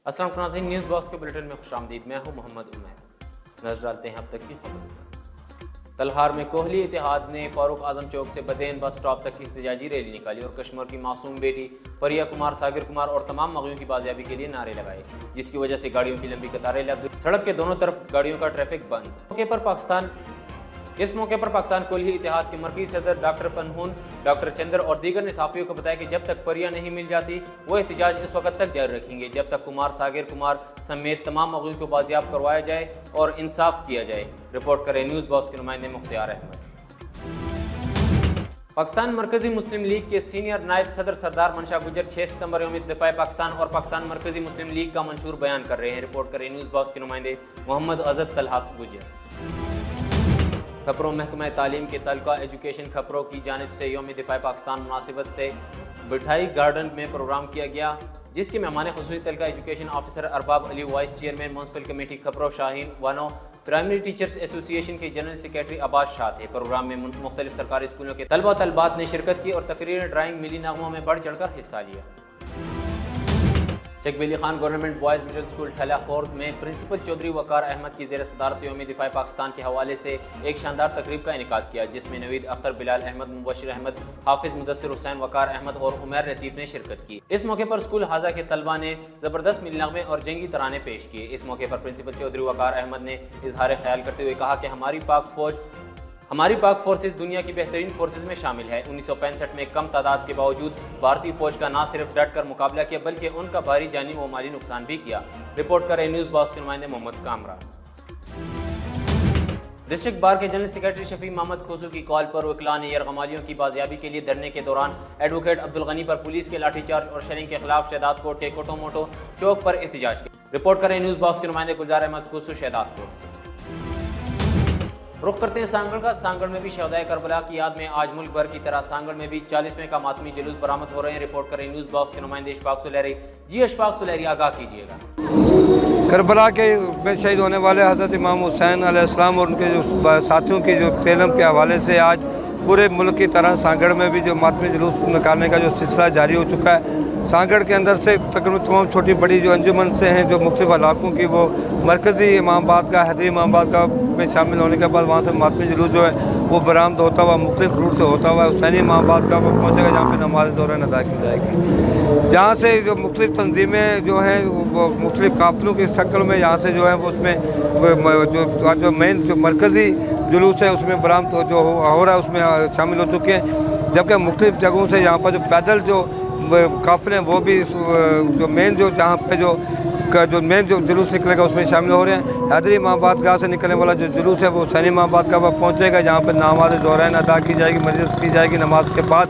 السلام علیکم ناظرین، نیوز باکس کے بلیٹن میں خوش آمدید۔ میں ہوں محمد عمیر۔ نظر ڈالتے ہیں اب تک کی خبروں پر۔ تلہار میں کوہلی اتحاد نے فاروق اعظم چوک سے بدین بس سٹاپ تک احتجاجی ریلی نکالی اور کشمیر کی معصوم بیٹی پریا کمار، ساگر کمار اور تمام مغیوں کی بازیابی کے لیے نعرے لگائے، جس کی وجہ سے گاڑیوں کی لمبی قطاریں لگ گئی۔ سڑک کے دونوں طرف گاڑیوں کا ٹریفک بند۔ اس موقع پر پاکستان کوہلی اتحاد کے مرکزی صدر ڈاکٹر پنہون، ڈاکٹر چندر اور دیگر نے صحافیوں کو بتایا کہ جب تک پریا نہیں مل جاتی وہ احتجاج اس وقت تک جاری رکھیں گے جب تک کمار، ساگر کمار سمیت تمام مغیوں کو بازیاب کروایا جائے اور انصاف کیا جائے۔ رپورٹ کریں نیوز باکس کے نمائندے مختار احمد۔ پاکستان مرکزی مسلم لیگ کے سینئر نائب صدر سردار منشا گجر 6 ستمبر یوم دفاع پاکستان اور پاکستان مرکزی مسلم لیگ کا منشور بیان کر رہے ہیں۔ رپورٹ کریں نیوز باکس کے نمائندے محمد عزت طلحہ گجر۔ کھپروں محکمہ تعلیم کے تعلقہ ایجوکیشن کھپروں کی جانب سے یوم دفاع پاکستان مناسبت سے بٹھائی گارڈن میں پروگرام کیا گیا، جس کے مہمان خصوصی تعلقہ ایجوکیشن آفیسر ارباب علی، وائس چیئرمین میونسپل کمیٹی کھپروں شاہین وانو، پرائمری ٹیچرز ایسوسی ایشن کے جنرل سیکریٹری عباس شاہ تھے۔ پروگرام میں مختلف سرکاری اسکولوں کے طلبہ طالبات نے شرکت کی اور تقریر، ڈرائنگ، ملی نغموں میں بڑھ چڑھ کر حصہ لیا۔ Chak Beli Khan government boys middle school Thala Khurd میں پرنسپل چودھری وقار احمد کی زیر صدارت یوم دفاع پاکستان کے حوالے سے ایک شاندار تقریب کا انعقاد کیا، جس میں نوید اختر، بلال احمد، مبشر احمد، حافظ مدثر حسین، وقار احمد اور عمیر لطیف نے شرکت کی۔ اس موقع پر اسکول حاضہ کے طلبہ نے زبردست ملی نغمے اور جنگی ترانے پیش کیے۔ اس موقع پر پرنسپل چودھری وقار احمد نے اظہار خیال کرتے ہوئے کہا کہ ہماری پاک فورسز دنیا کی بہترین فورسز میں شامل ہے۔ 1965 میں کم تعداد کے باوجود بھارتی فوج کا نہ صرف ڈٹ کر مقابلہ کیا بلکہ ان کا بھاری جانی و مالی نقصان بھی کیا۔ رپورٹ کریں نیوز باکس کے نمائندے محمد کامران۔ ڈسٹرکٹ بار کے جنرل سیکریٹری شفیع محمد کھوسو کی کال پر وکلاء نے یرغمالیوں کی بازیابی کے لیے دھرنے کے دوران ایڈوکیٹ عبدالغنی پر پولیس کے لاٹھی چارج اور شیلنگ کے خلاف شہداد کوٹ کے کوٹو موٹو چوک پر احتجاج کیا۔ رپورٹ کریں نیوز باکس کے نمائندے گلزار احمد کھوسو، شہداد کوٹ سے۔ رخ کرتے ہیں سانگڑ کا۔ سانگڑ میں بھی شہدائے کربلا کی یاد میں آج ملک بھر کی طرح سانگڑ میں بھی 40ویں کا ماتمی جلوس برآمد ہو رہے ہیں۔ رپورٹ کریں نیوز باکس کے نمائندے اشفاق سلیری۔ جی اشفاق سلیری، آگاہ کیجیے گا۔ کربلا کے میں شہید ہونے والے حضرت امام حسین علیہ السلام اور ان کے جو ساتھیوں کی جو تعلیم کے حوالے سے آج پورے ملک کی طرح سانگڑ میں بھی جو ماتمی جلوس نکالنے کا جو سلسلہ جاری ہو چکا ہے۔ سانگڑ کے اندر سے تقریباً تمام چھوٹی بڑی جو انجمن سے ہیں جو مختلف علاقوں کی، وہ مرکزی امام آباد کا، حیدری امام آباد کا میں شامل ہونے کے بعد وہاں سے ماتمی جلوس جو ہے وہ برآمد ہوتا ہوا مختلف روٹ سے ہوتا ہوا حسینی امام آباد کا وہ پہنچے گا، جہاں پہ نماز دوران ادا کی جائے گی، جہاں سے جو مختلف تنظیمیں جو ہیں وہ مختلف قافلوں کی شکل میں یہاں سے جو ہے وہ اس میں جو مین جو مرکزی جلوس ہے اس میں برآمد جو ہو رہا ہے اس میں شامل ہو چکے ہیں، جبکہ مختلف جگہوں سے یہاں پر جو پیدل جو قافلے ہیں وہ بھی جو مین جو جہاں پہ جو مین جو جلوس نکلے گا اس میں شامل ہو رہے ہیں۔ حیدری امام آباد گاہ سے نکلنے والا جو جلوس ہے وہ حسینی امام آباد کا پہنچے گا، جہاں پہ نماز ظہرین ادا کی جائے گی، مجلس کی جائے گی، نماز کے بعد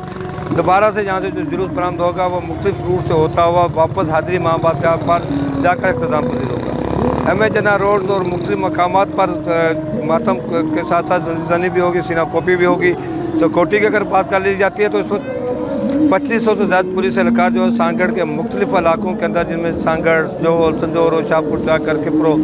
دوبارہ سے جہاں سے جو جلوس برآمد ہوگا وہ مختلف روٹ سے ہوتا ہوا واپس حیدری امام آباد گاہ پر جا کر اختتام پذیر ہوگا۔ ایم اے جناح روڈ اور مختلف مقامات پر ماتم کے ساتھ ساتھ زنی بھی ہوگی، سینہ کوپی بھی ہوگی۔ سیکورٹی کی اگر بات کر لی جاتی ہے تو اس وقت 2500 سے زیادہ پولیس اہلکار جو ہے سانگڑ کے مختلف علاقوں کے اندر، جن میں سانگڑ، جوہل، سنجور اور شاہ پور جا کر کھپرو،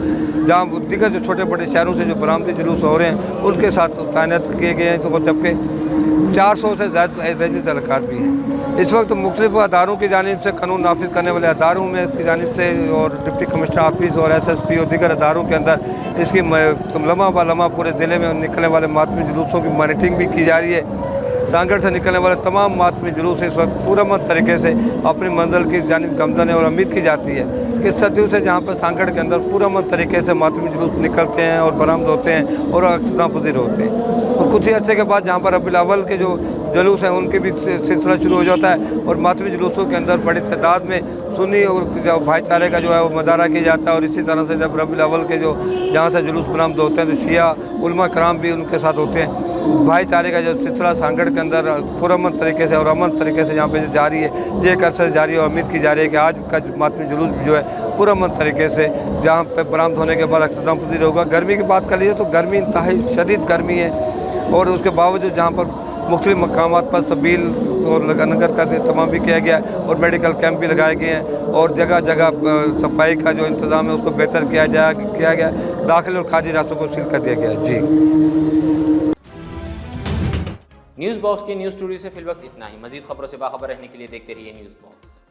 جہاں دیگر جو چھوٹے بڑے شہروں سے جو برآمدی جلوس ہو رہے ہیں ان کے ساتھ تعینات کیے گئے ہیں، تو جبکہ 400 سے زیادہ ریجنس اہلکار بھی ہیں۔ اس وقت مختلف اداروں کی جانب سے، قانون نافذ کرنے والے اداروں میں کی جانب سے اور ڈپٹی کمشنر آفس اور ایس ایس پی اور دیگر اداروں کے اندر اس کی لمحہ بہ لمحہ پورے ضلع میں نکلنے والے ماتمی جلوسوں کی مانیٹرنگ بھی کی جا رہی ہے۔ سانگڑ سے نکلنے والے تمام ماتمی جلوس اس وقت پورامن طریقے سے اپنی منزل کی جانب گامزن ہے اور امید کی جاتی ہے کہ صدیوں سے جہاں پر سانگڑ کے اندر پورامن طریقے سے ماتمی جلوس نکلتے ہیں اور برآمد ہوتے ہیں اور اختتام پذیر ہوتے ہیں، اور کچھ ہی عرصے کے بعد جہاں پر ربیع الاول کے جو جلوس ہیں ان کی بھی سلسلہ شروع ہو جاتا ہے، اور ماتمی جلوسوں کے اندر بڑی تعداد میں سنی اور بھائی چارے کا جو ہے وہ مظاہرہ کیا جاتا ہے، اور اسی طرح سے جب ربیع الاول کے جو جہاں سے جلوس برآمد ہوتے ہیں تو شیعہ علماء کرام بھی ان کے ساتھ ہوتے ہیں۔ بھائی چارے کا جو سلسلہ سانگڑ کے اندر پرامن طریقے سے اور امن طریقے سے یہاں پہ جاری ہے، یہ ایک عرصے جاری ہے، اور امید کی جا رہی ہے کہ آج کا ماتمی جلوس جو ہے پرامن طریقے سے جہاں پہ برآمد ہونے کے بعد اختتام پذیر ہوگا۔ گرمی کی بات کر لیجیے تو گرمی انتہائی شدید گرمی ہے، اور اس کے باوجود جہاں پر مختلف مقامات پر سبیل اور لنگر کا اہتمام بھی کیا گیا ہے، اور میڈیکل کیمپ بھی لگائے گئے ہیں، اور جگہ جگہ صفائی کا جو انتظام ہے اس کو بہتر کیا گیا، داخل اور خارجی راستوں کو سیل کر دیا گیا ہے۔ جی نیوز باکس کے نیوز اسٹوڈیو سے فی الوقت اتنا ہی۔ مزید خبروں سے باخبر رہنے کے لیے دیکھتے رہیے نیوز باکس۔